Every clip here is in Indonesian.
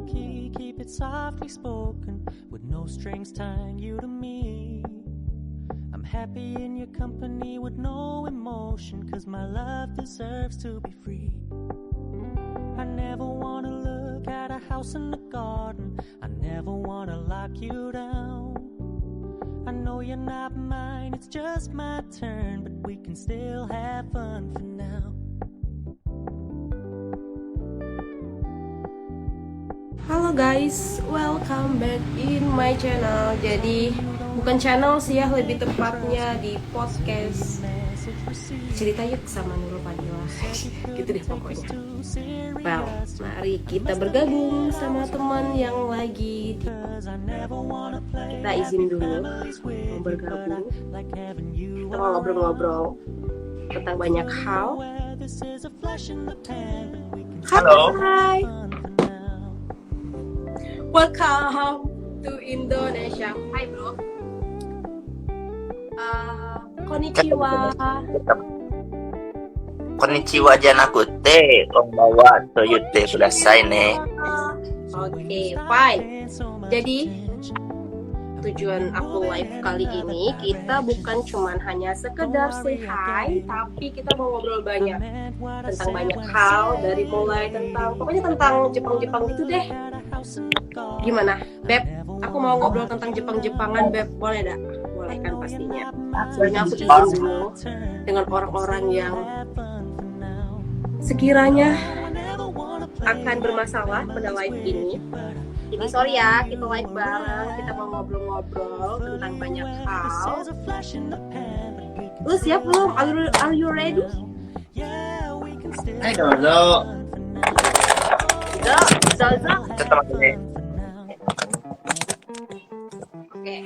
key, keep it softly spoken, with no strings tying you to me. I'm happy in your company with no emotion, 'cause my love deserves to be free. I never wanna look at a house in the garden, I never wanna lock you down. I know you're not mine, it's just my turn, but we can still have fun for now. Halo guys, welcome back in my channel. Jadi bukan channel sih ya, lebih tepatnya di podcast Cerita Yuk sama Nurul Fadila. Gitu deh pokoknya. Well, mari kita bergabung sama teman yang lagi kita izin dulu mau bergabung. Kita mau ngobrol-ngobrol tentang banyak hal. Halo. Hai. Welcome to Indonesia. Hai bro. Konnichiwa. Konnichiwa janakute, konbawa toyute kudasai ne. Oke, fine. Jadi tujuan aku live kali ini kita bukan cuman hanya sekedar say hi, tapi kita mau ngobrol banyak tentang banyak hal, dari mulai pokoknya tentang Jepang-Jepang gitu deh. Gimana, Beb? Aku mau ngobrol tentang Jepang-Jepangan, Beb. Boleh gak? Boleh kan pastinya. Sebenarnya aku izin dulu dengan orang-orang yang sekiranya akan bermasalah pada live ini. Jadi sorry ya, kita live bareng, kita mau ngobrol-ngobrol tentang banyak hal. Lu siap belum? Are you ready? Hai dozo. Zaza. Oke. Oke.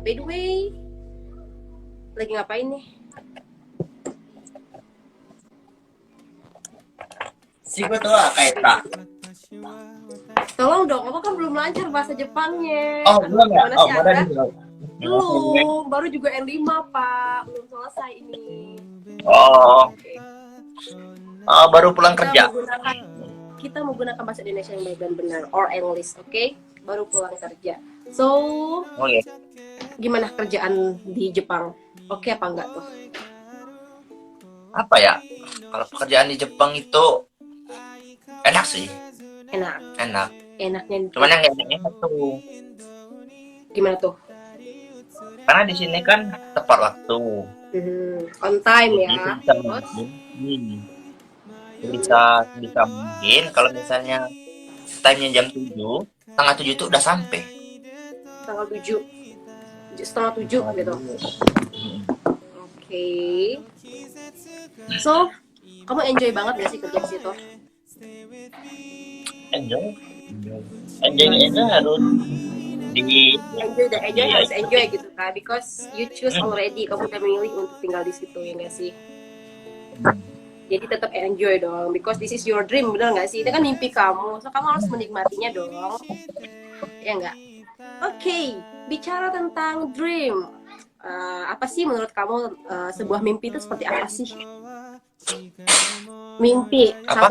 By the way, lagi ngapain nih? Shigoto wa kaeta. Tolong dong, aku kan belum lancar bahasa Jepangnya. Oh, belum ya? Gimana Oh, sih baru Anda? belum. Belum, baru juga N5 Pak, belum selesai ini. Oh, Oke. baru pulang kerja. Kita menggunakan bahasa Indonesia yang baik dan benar, or English, oke? Baru pulang kerja. So, Oh ya. gimana kerjaan di Jepang? Oke apa enggak tuh? Apa ya? Kalau pekerjaan di Jepang itu enak sih, Enak. enak. Enaknya Cuman yang nggak enaknya tuh, gimana tuh? karena di sini kan tepat waktu. On time Jadi ya. bisa Terus? bisa mungkin kalau misalnya time-nya jam 7, setengah 7 itu udah sampai. Tanggal 7, setengah 7 gitu. Oke. So, kamu enjoy banget gak sih kerja di situ? Enjoy harus di Enjoy harus enjoy gitu kan, because you choose already, kamu udah memilih untuk tinggal di situ ya nggak sih? Jadi tetap enjoy dong, because this is your dream, bener nggak sih? Itu kan mimpi kamu, so kamu harus menikmatinya dong, ya nggak? Oke, bicara tentang dream, apa sih menurut kamu sebuah mimpi itu seperti apa sih? Mimpi, Apa?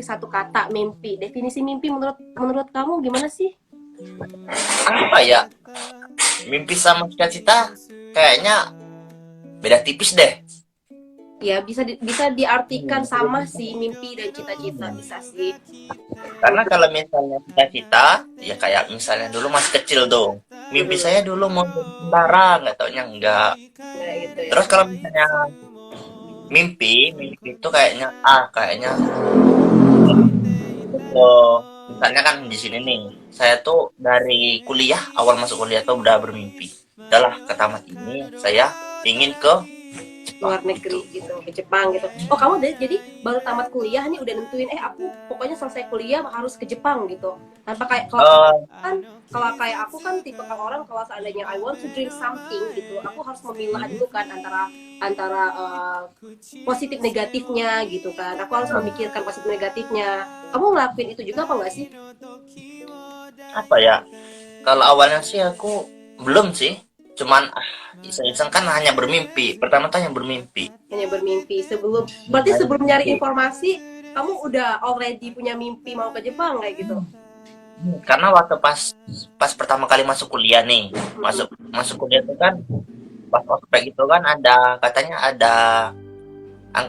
satu kata mimpi. Definisi mimpi menurut kamu gimana sih? Apa ya? Mimpi sama cita-cita kayaknya beda tipis deh. Ya bisa diartikan sama sih, mimpi dan cita-cita bisa sih. Karena kalau misalnya cita-cita, ya kayak misalnya dulu masih kecil tuh. Mimpi saya dulu mau jadi tentara, nggak taunya enggak. Ya, gitu ya. Terus kalau misalnya mimpi itu kayaknya misalnya kan di sini nih, saya tuh dari kuliah, awal masuk kuliah tuh udah bermimpi. Udahlah, ke tamat ini saya ingin ke Luar negeri gitu, ke Jepang gitu. Oh kamu jadi baru tamat kuliah nih udah nentuin aku pokoknya selesai kuliah harus ke Jepang gitu. Tanpa kayak kalau kayak aku kan tipe orang kalau seandainya I want to drink something gitu, aku harus memilah dulu kan antara positif negatifnya gitu kan. Aku harus memikirkan positif negatifnya. Kamu ngelakuin itu juga apa enggak sih? apa ya? Kalau awalnya sih aku belum sih. Cuman iseng-iseng kan hanya bermimpi. Pertama tuh hanya bermimpi. Hanya bermimpi sebelum nyari informasi kamu udah already punya mimpi mau ke Jepang kayak gitu? Karena waktu pas pertama kali masuk kuliah nih, masuk kuliah itu kan pas ospek itu kan ada katanya ada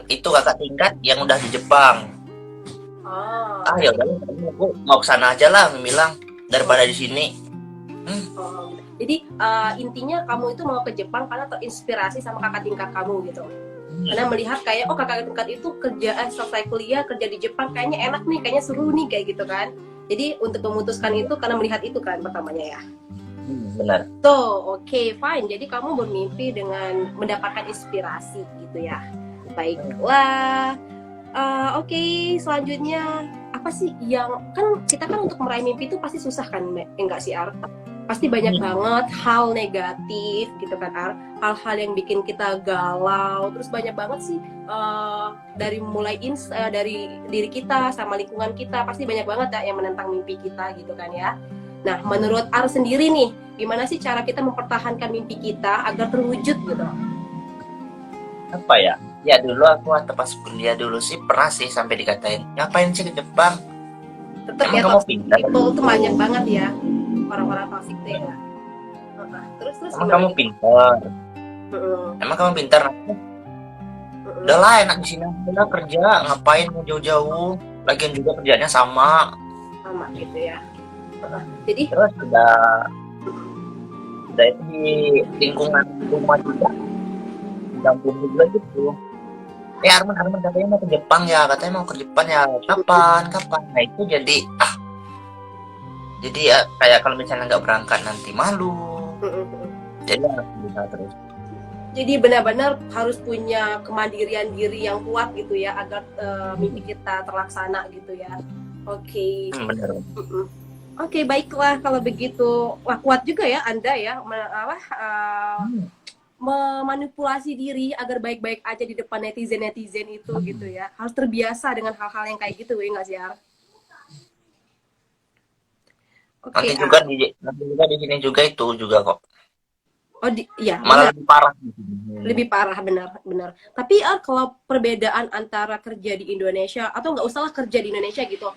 itu kakak tingkat yang udah di Jepang. Ya udah, aku mau ke sana aja lah, bilang daripada di sini. Jadi intinya kamu itu mau ke Jepang karena terinspirasi sama kakak tingkat kamu gitu. Karena melihat kayak kakak tingkat itu selesai kuliah kerja di Jepang kayaknya enak nih, kayaknya seru nih kayak gitu kan. Jadi untuk memutuskan itu karena melihat itu kan pertamanya ya. Benar. Oke, fine. Jadi kamu bermimpi dengan mendapatkan inspirasi gitu ya. Baiklah. Oke, selanjutnya apa sih yang kan kita kan untuk meraih mimpi itu pasti susah kan, enggak sih Ar? Pasti banyak banget hal negatif gitu kan Ar, hal-hal yang bikin kita galau, terus banyak banget sih dari mulai dari diri kita sama lingkungan kita, pasti banyak banget ya yang menentang mimpi kita gitu kan ya. Nah, menurut Ar sendiri nih, gimana sih cara kita mempertahankan mimpi kita agar terwujud gitu? Apa ya? Ya dulu aku waktu pas kuliah dulu sih pernah sih sampai dikatain, ngapain sih ke Jepang? Tetap Emang ya, kamu pintar? itu banyak banget ya orang-orang toksik tuh ya. Terus Emang kamu pintar? Emang kamu pintar? Udah lah, enak di sini aja lah kerja, ngapain mau jauh-jauh? Lagian juga kerjanya sama gitu ya. Jadi terus udah itu di lingkungan rumah juga, campur juga gitu. Arman katanya mau ke Jepang ya, kapan? Nah itu jadi ya kayak kalau misalnya nggak berangkat nanti malu. Jadi harus bisa terus. Jadi benar-benar harus punya kemandirian diri yang kuat gitu ya agar mimpi kita terlaksana gitu ya. Oke. Benar. Oke, baiklah kalau begitu. Wah, kuat juga ya Anda ya memanipulasi diri agar baik-baik aja di depan netizen itu gitu ya. Harus terbiasa dengan hal-hal yang kayak gitu ya nggak sih Ar? Nanti juga di sini juga itu juga kok. Iya. Malah lebih parah. Lebih parah, benar. Tapi kalau perbedaan antara kerja di Indonesia atau nggak usahlah kerja di Indonesia gitu,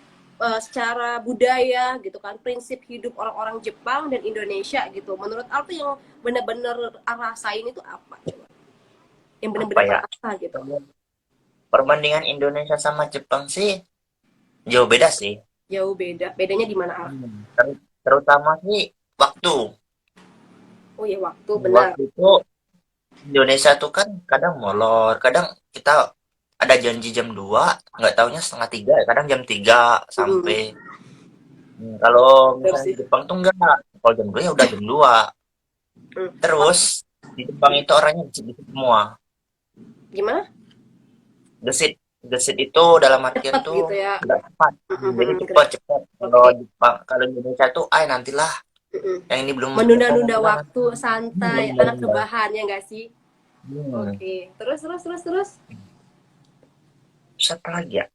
secara budaya gitu kan, prinsip hidup orang-orang Jepang dan Indonesia gitu, menurut Al tuh yang benar-benar rasain itu apa? Yang benar-benar terasa gitu. Perbandingan Indonesia sama Jepang sih jauh beda sih. Jauh beda. Bedanya di mana Al? Terutama sih waktu. Oh iya, waktu, benar. Waktu itu Indonesia tuh kan kadang molor, kadang kita ada janji jam 2, nggak taunya setengah 3, kadang jam 3 sampai. Kalau misalnya di Jepang tuh enggak, kalau jam 2 ya udah jam 2. Terus di Jepang itu orangnya gesit semua. Gimana? Gesit itu dalam artian Cepet tuh gitu ya. nggak cepat. Jadi cepat. Kalau di Indonesia tuh nantilah. Yang ini belum menunda-nunda waktu, santai, anak rebahan ya nggak sih? Oke. Terus. Siapa lagi ya?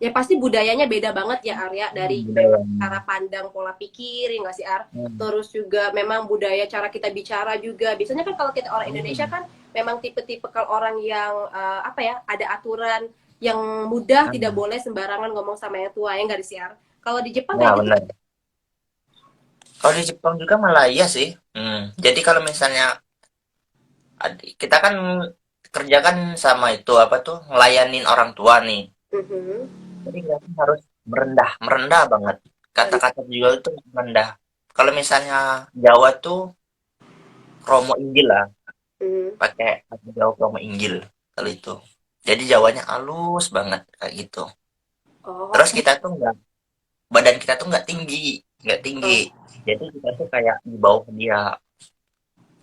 Ya pasti budayanya beda banget ya Arya, dari cara pandang pola pikir ya nggak sih Ar? Terus juga memang budaya cara kita bicara juga. Biasanya kan kalau kita orang Indonesia kan memang tipe-tipe kalau orang yang ada aturan yang mudah, tidak boleh sembarangan ngomong sama yang tua ya nggak sih Ar? Kalau di Jepang kayak gitu. Kalau di Jepang juga malah iya sih. Jadi kalau misalnya kita kan kerja kan sama itu ngelayanin orang tua nih. Jadi kita harus merendah banget. Kata-kata juga itu merendah. Kalau misalnya Jawa tuh kromo inggil lah. Pakai Jawa kromo inggil kalau itu. Jadi Jawanya halus banget kayak gitu. Terus kita tuh badan kita tuh nggak tinggi. Jadi kita tuh kayak di bawah dia.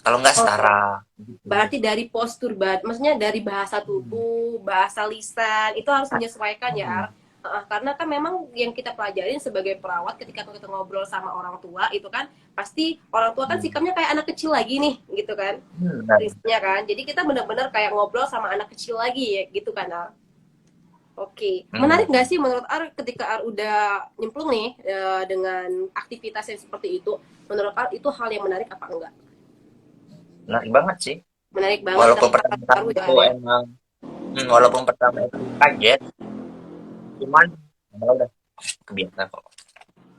Kalau nggak setara. Berarti dari postur maksudnya dari bahasa tubuh, bahasa lisan itu harus menyesuaikan ya. Karena kan memang yang kita pelajarin sebagai perawat ketika kita ngobrol sama orang tua itu kan pasti orang tua kan sikapnya kayak anak kecil lagi nih gitu kan. Prinsipnya kan. Jadi kita benar-benar kayak ngobrol sama anak kecil lagi ya gitu kan Ar. Oke, menarik nggak sih menurut Ar ketika Ar udah nyemplung nih dengan aktivitas yang seperti itu? Menurut Ar itu hal yang menarik apa enggak? Menarik banget sih. Menarik banget. Walaupun pertama itu emang, walaupun pertama itu kaget, Cuman ya udah kebiasa kok.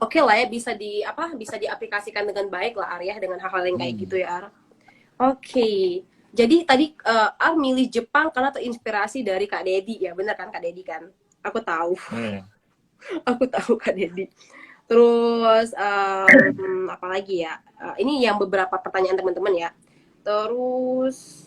Oke lah ya, bisa diaplikasikan dengan baik lah Ar ya, dengan hal-hal yang kayak gitu ya Ar. Oke. Jadi tadi Ar milih Jepang karena terinspirasi dari Kak Dedi ya, bener kan Kak Dedi kan? Aku tahu. Aku tahu Kak Dedi. Terus apa lagi ya? Ini yang beberapa pertanyaan teman-teman ya. Terus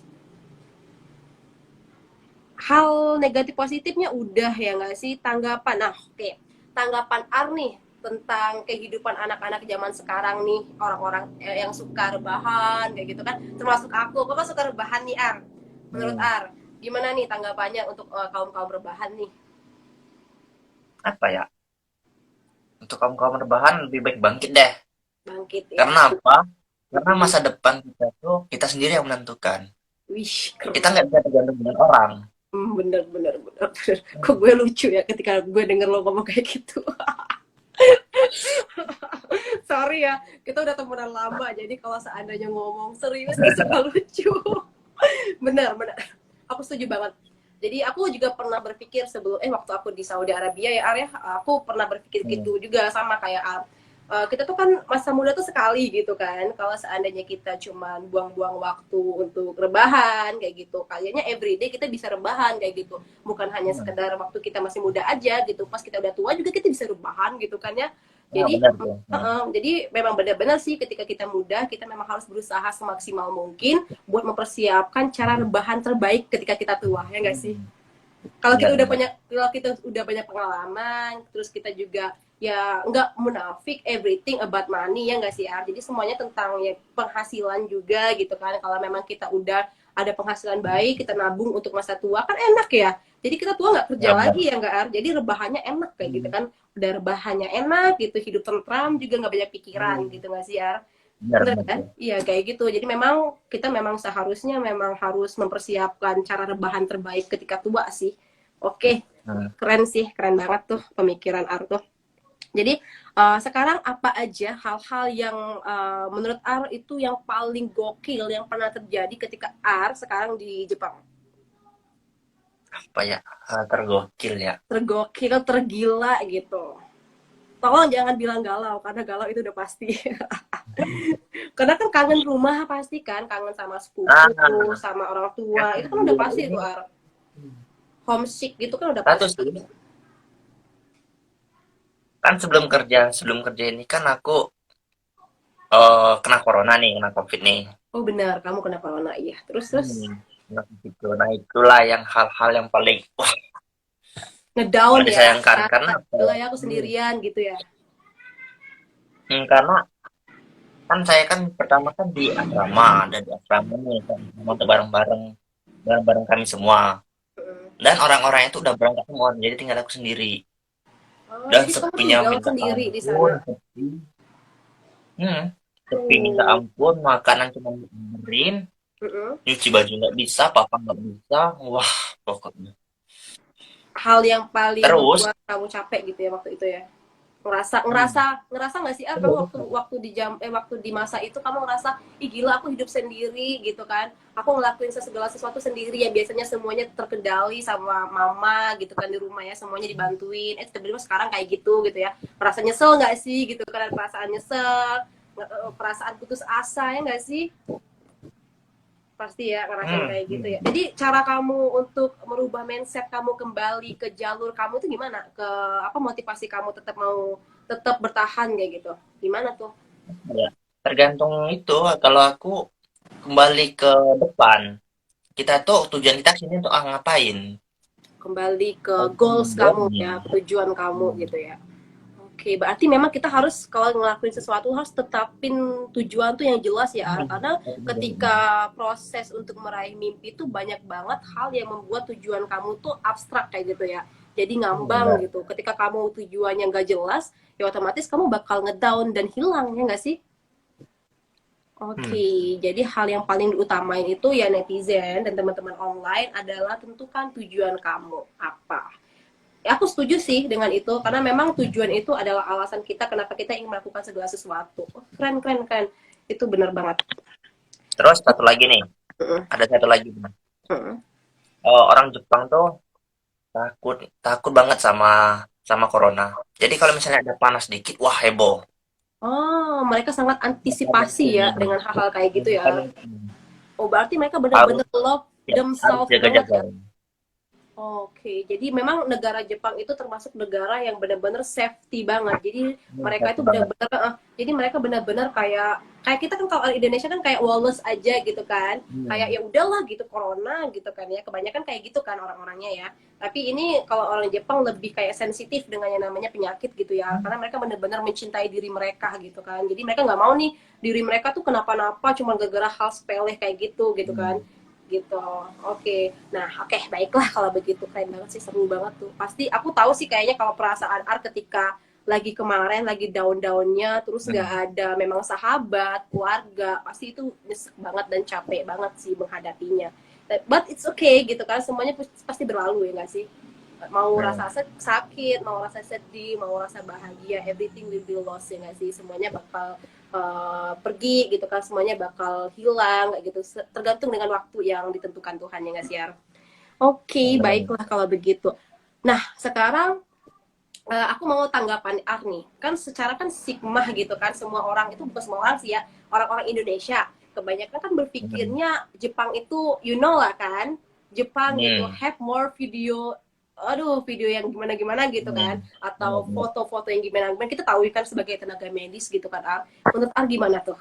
hal negatif positifnya udah ya nggak sih, tanggapan. Nah, oke. Tanggapan Ar nih tentang kehidupan anak-anak zaman sekarang nih, orang-orang yang suka rebahan kayak gitu kan, termasuk aku kan suka rebahan nih Ar. Menurut Ar, gimana nih tanggapannya untuk kaum-kaum rebahan nih? Apa ya? Untuk kaum-kaum rebahan lebih baik bangkit deh. Bangkit ya. Karena apa? Karena masa depan kita tuh kita sendiri yang menentukan. Wih, Kita nggak bisa tergantung dengan orang. Bener. Kok gue lucu ya ketika gue denger lo ngomong kayak gitu. Sorry ya, kita udah temenan lama, jadi kalau seandainya ngomong serius suka lucu. Bener. Aku setuju banget. Jadi aku juga pernah berpikir sebelum waktu aku di Saudi Arabia ya Ar ya, aku pernah berpikir gitu juga sama kayak Ar. Kita tuh kan masa muda tuh sekali gitu kan. Kalau seandainya kita cuman buang-buang waktu untuk rebahan kayak gitu, kayaknya everyday kita bisa rebahan kayak gitu. Bukan hanya sekedar waktu kita masih muda aja gitu. Pas kita udah tua juga kita bisa rebahan gitu kan ya. Jadi, jadi memang benar-benar sih ketika kita muda kita memang harus berusaha semaksimal mungkin buat mempersiapkan cara rebahan terbaik ketika kita tua, ya nggak sih? Kalau kita udah banyak pengalaman, terus kita juga ya nggak munafik everything about money, ya nggak sih Ar? Jadi semuanya tentang ya penghasilan juga gitu kan. Kalau memang kita udah ada penghasilan baik, kita nabung untuk masa tua kan enak ya. Jadi kita tua nggak kerja lagi ya nggak Ar? Jadi rebahannya enak kayak gitu kan. Udah rebahannya enak gitu, hidup tentram juga nggak banyak pikiran gitu nggak sih Ar? Bener kan? Iya kayak gitu. Jadi memang kita memang seharusnya memang harus mempersiapkan cara rebahan terbaik ketika tua sih. Oke, keren sih, keren banget tuh pemikiran Ar tuh. Jadi sekarang apa aja hal-hal yang menurut Ar itu yang paling gokil yang pernah terjadi ketika Ar sekarang di Jepang? Apa ya? Tergokil ya. Tergokil, tergila gitu. Tolong jangan bilang galau, karena galau itu udah pasti. Karena kan kangen rumah pasti kan, kangen sama sepupu, sama orang tua, itu kan udah pasti tuh Ar. Homesick gitu kan udah pasti. Kan sebelum kerja ini kan aku kena corona nih, kena COVID nih. Oh benar, kamu kena corona, iya. Terus. Nah itulah yang hal-hal yang paling ngedown ya. Disayangkan karena ya aku sendirian gitu ya. Karena kan saya kan pertama kan di asrama, dan di asrama nih kan bareng kami semua. Dan orang-orang itu udah berangkat semua, jadi tinggal aku sendiri. Dan sepinya minta sendiri ampun, di sana. sepi minta ampun, makanan cuma dibenerin, nyuci baju nggak bisa, papa nggak bisa, wah pokoknya. Hal yang paling membuat kamu capek gitu ya waktu itu ya. Ngerasa nggak sih kamu waktu di masa itu kamu ngerasa ih gila aku hidup sendiri gitu kan, aku ngelakuin segala sesuatu sendiri yang biasanya semuanya terkendali sama mama gitu kan di rumah ya, semuanya dibantuin, tiba-tiba sekarang kayak gitu ya, merasa nyesel nggak sih gitu kan, perasaan nyesel, perasaan putus asa ya nggak sih? Pasti ya ngerasain kayak gitu ya. Jadi cara kamu untuk merubah mindset kamu kembali ke jalur kamu itu gimana? Ke motivasi kamu tetap bertahan kayak gitu? Gimana tuh? Ya, tergantung itu. Kalau aku kembali ke depan, kita tuh tujuan kita sini untuk ngapain? Kembali ke goals kamu ya, tujuan kamu gitu ya. Oke, berarti memang kita harus kalau ngelakuin sesuatu harus tetapin tujuan tuh yang jelas ya, karena ketika proses untuk meraih mimpi itu banyak banget hal yang membuat tujuan kamu tuh abstrak kayak gitu ya, jadi ngambang gitu. Ketika kamu tujuannya nggak jelas, ya otomatis kamu bakal ngedown dan hilang ya nggak sih? Oke, jadi hal yang paling diutamain itu ya netizen dan teman-teman online adalah tentukan tujuan kamu apa. Ya, aku setuju sih dengan itu, karena memang tujuan itu adalah alasan kita kenapa kita ingin melakukan segala sesuatu. Keren. Itu benar banget. Terus satu lagi nih, ada satu lagi. Orang Jepang tuh takut takut banget sama corona. Jadi kalau misalnya ada panas dikit, wah heboh. Oh, mereka sangat Makanya antisipasi ya ini, dengan hal-hal kayak gitu ya. makanya Oh, berarti mereka harus benar-benar love ya, harus themselves banget jaga-jaga. ya. Oke, jadi memang negara Jepang itu termasuk negara yang benar-benar safety banget. Jadi mereka Hati itu banget. benar-benar, jadi mereka benar-benar kayak kayak kita kan kalau orang Indonesia kan kayak lawless aja gitu kan, kayak Hmm. ya udahlah gitu corona gitu kan ya. Kebanyakan kayak gitu kan orang-orangnya ya. Tapi ini kalau orang Jepang lebih kayak sensitif dengan yang namanya penyakit gitu ya, karena mereka benar-benar mencintai diri mereka gitu kan. Jadi mereka nggak mau nih diri mereka tuh kenapa-napa cuma gara-gara hal sepele kayak gitu kan Hmm. gitu. Oke, nah oke, baiklah kalau begitu. Keren banget sih, seru banget tuh. Pasti aku tahu sih kayaknya kalau perasaan Art ketika lagi kemarin lagi daun-daunnya terus nggak Hmm. ada memang sahabat keluarga, pasti itu nyesek banget dan capek banget sih menghadapinya. But it's okay gitu kan, semuanya pasti berlalu ya nggak sih. Mau rasa Hmm. sakit, mau rasa sedih, mau rasa bahagia, everything will be lost ya nggak sih, semuanya bakal pergi gitu kan, semuanya bakal hilang kayak gitu, tergantung dengan waktu yang ditentukan Tuhan ya nggak sih ya. Oke, Benar. baiklah kalau begitu. Nah sekarang aku mau tanggapan Arni kan, secara kan stigma gitu kan, semua orang itu, bukan semua orang sih ya, orang-orang Indonesia kebanyakan kan Hmm. berpikirnya Jepang itu you know lah kan, Jepang itu Hmm. have more video, aduh video yang gimana-gimana gitu kan, Hmm. Benar, atau benar. foto-foto yang gimana-gimana, kita tahu kan sebagai tenaga medis gitu kan Ar. Menurut Ar gimana tuh?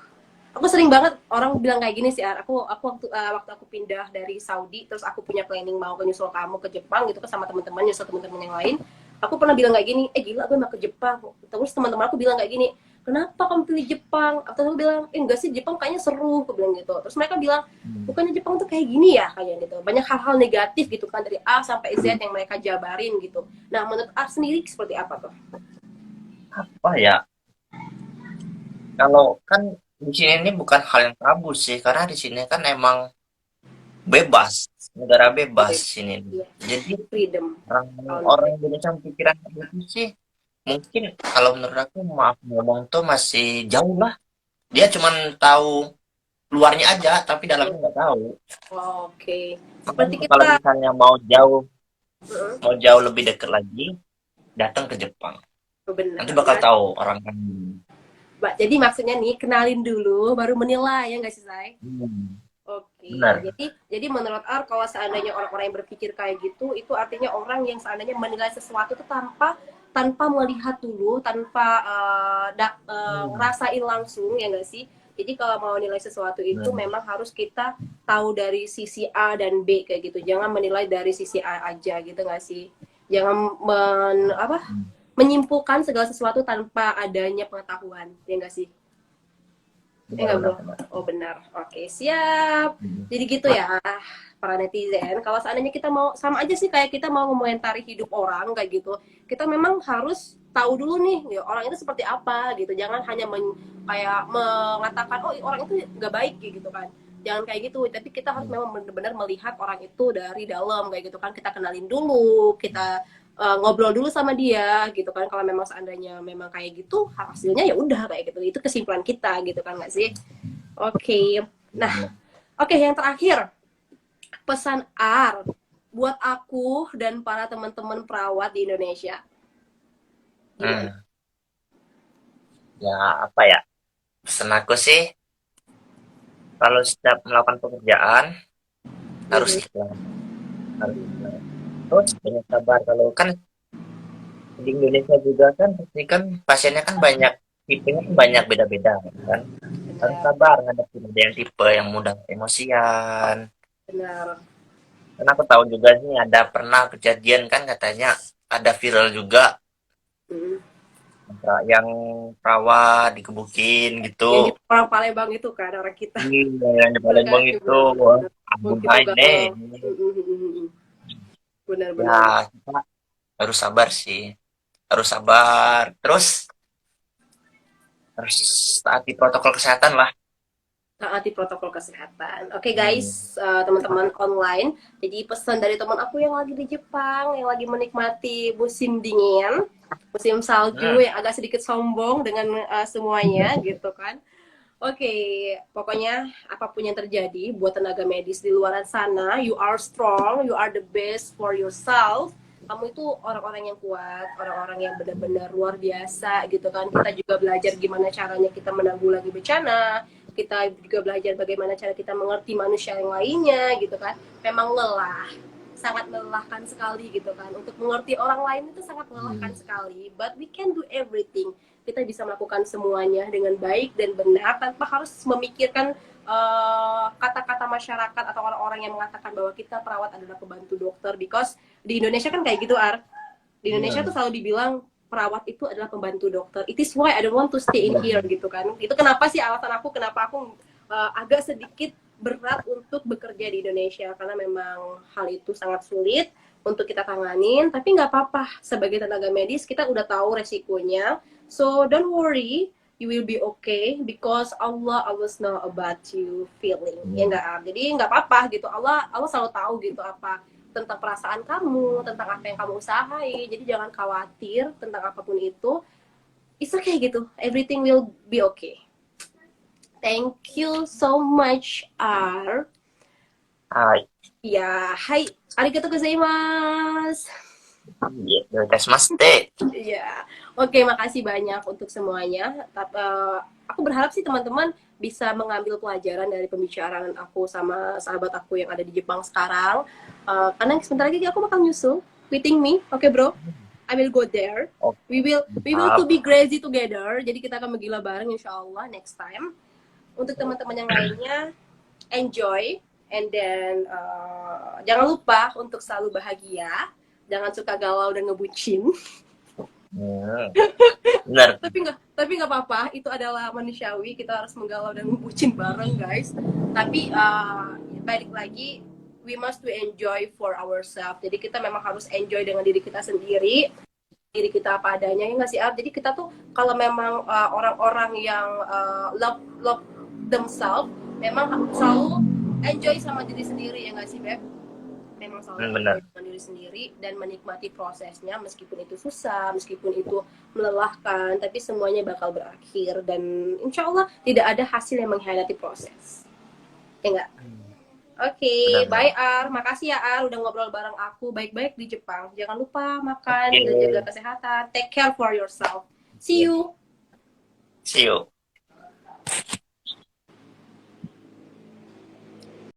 Aku sering banget orang bilang kayak gini sih Ar. Aku waktu aku pindah dari Saudi terus aku punya planning mau nyusul kamu ke Jepang gitu kan sama teman-teman, nyusul teman-teman yang lain. Aku pernah bilang kayak gini, gila gue mau ke Jepang. Terus teman-teman aku bilang kayak gini, kenapa kamu pilih Jepang? Atau aku bilang, enggak sih, Jepang kayaknya seru, aku bilang gitu. Terus mereka bilang, Hmm. bukannya Jepang tuh kayak gini ya, kayak gitu. Banyak hal-hal negatif gitu kan, dari A sampai Z yang mereka jabarin gitu. Nah, menurut A sendiri seperti apa tuh? Apa ya? Kalau kan di sini ini bukan hal yang tabu sih, karena di sini kan emang bebas, negara bebas sini. Iya, Jadi freedom. orang Tahun orang Indonesia pikiran itu sih mungkin kalau menurut aku maaf ngomong tuh masih jauh lah. Dia cuman tahu luarnya aja, tapi dalamnya nggak tahu. Oke, seperti Makanya kalau kita, misalnya mau jauh lebih dekat lagi, datang ke Jepang. Nanti benar. bakal tahu orang kan. Jadi maksudnya nih, kenalin dulu, baru menilai ya nggak sih, Say? Hmm, Oke, benar. jadi menurut Ar, kalau seandainya orang-orang yang berpikir kayak gitu, itu artinya orang yang seandainya menilai sesuatu itu tanpa tanpa melihat dulu, tanpa Hmm, ngerasain langsung ya nggak sih? Jadi kalau mau nilai sesuatu itu hmm, memang harus kita tahu dari sisi A dan B kayak gitu. Jangan menilai dari sisi A aja gitu nggak sih? Jangan hmm. menyimpulkan segala sesuatu tanpa adanya pengetahuan, ya nggak sih? Benar, Enggak benar, bro? benar. Oh benar. Oke siap. Hmm. Jadi gitu ya para netizen. Kalau seandainya kita mau sama aja sih kayak kita mau mengomentari hidup orang kayak gitu. Kita memang harus tahu dulu nih ya, orang itu seperti apa gitu. Jangan hanya kayak mengatakan oh orang itu nggak baik gitu kan. Jangan kayak gitu. Tapi kita harus Hmm. memang benar-benar melihat orang itu dari dalam kayak gitu kan. Kita kenalin dulu, kita ngobrol dulu sama dia gitu kan, kalau memang seandainya memang kayak gitu hasilnya ya udah kayak gitu, itu kesimpulan kita gitu kan nggak sih. Oke, nah oke, yang terakhir, pesan R buat aku dan para teman-teman perawat di Indonesia gimana? Hmm. Ya apa ya? Pesan aku sih kalau setiap melakukan pekerjaan harus Mhm. ikhlas, harus ikhlas. Terus banyak sabar. Kalau kan di Indonesia juga kan pasti kan pasiennya kan banyak, tipenya kan banyak beda-beda kan. Harus Benar, sabar ngadepin, ada yang tipe yang mudah emosian. benar. Karena aku tahu juga nih ada pernah kejadian kan katanya ada viral juga Mhm. yang perawat dikebukin Yang gitu. di orang Palembang itu kan orang kita. Iya, yang di Benar kan? Palembang itu, wah, Benar-benar ampun begitu baik deh. galau. Benar-benar. Ya, kita harus sabar sih. Harus sabar. Terus harus taati protokol kesehatan lah. Taati protokol kesehatan. Oke Hmm. guys, teman-teman online. Jadi pesan dari teman aku yang lagi di Jepang, yang lagi menikmati musim dingin, musim salju, Hmm. yang agak sedikit sombong dengan semuanya gitu kan. Oke, pokoknya apapun yang terjadi buat tenaga medis di luar sana, you are strong, you are the best for yourself. kamu itu orang-orang yang kuat, orang-orang yang benar-benar luar biasa gitu kan. Kita juga belajar gimana caranya kita menanggulangi bencana, kita juga belajar bagaimana cara kita mengerti manusia yang lainnya gitu kan. Memang lelah, sangat melelahkan sekali gitu kan. Untuk mengerti orang lain itu sangat melelahkan sekali, but we can do everything. Kita bisa melakukan semuanya dengan baik dan benar tanpa harus memikirkan kata-kata masyarakat atau orang-orang yang mengatakan bahwa kita perawat adalah pembantu dokter, because di Indonesia kan kayak gitu, di Indonesia tuh selalu dibilang perawat itu adalah pembantu dokter. It is why I don't want to stay in here gitu kan. Itu kenapa sih alasan aku kenapa aku agak sedikit berat untuk bekerja di Indonesia, karena memang hal itu sangat sulit untuk kita tanganin. Tapi nggak apa-apa, sebagai tenaga medis kita udah tahu resikonya, so don't worry, you will be okay because Allah always know about you feeling. Ya nggak, jadi nggak apa-apa gitu. Allah selalu tahu gitu apa tentang perasaan kamu, tentang apa yang kamu usahain. Jadi jangan khawatir tentang apapun itu. It's okay gitu. Everything will be okay. Thank you so much, R. Hai. Ya, hai. Arigatou gozaimasu. Iya, desmaste. Iya. Oke, makasih banyak untuk semuanya. Tapi aku berharap sih teman-teman bisa mengambil pelajaran dari pembicaraan aku sama sahabat aku yang ada di Jepang sekarang. Karena sebentar lagi aku bakal nyusul, quitting me. Oke, bro. I will go there. We will to be crazy together. Jadi kita akan menggila bareng insya Allah next time. Untuk teman-teman yang lainnya, enjoy, and then jangan lupa untuk selalu bahagia, jangan suka galau dan ngebucin. Benar. tapi nggak apa-apa, itu adalah manusiawi, kita harus menggalau dan ngebucin bareng guys. Tapi balik lagi, we must to enjoy for ourselves. Jadi kita memang harus enjoy dengan diri kita sendiri, diri kita apa adanya, ya nggak sih Ab? Jadi kita tuh kalau memang orang-orang yang love themselves, memang selalu enjoy sama diri sendiri, ya nggak sih Beb? Memang selalu enjoy dengan diri sendiri dan menikmati prosesnya, meskipun itu susah, meskipun itu melelahkan, tapi semuanya bakal berakhir dan insya Allah tidak ada hasil yang mengkhianati proses, ya nggak? Oke, bye Ar. Makasih ya Ar udah ngobrol bareng aku. Baik-baik di Jepang. Jangan lupa makan dan jaga kesehatan. Take care for yourself. See you. See you.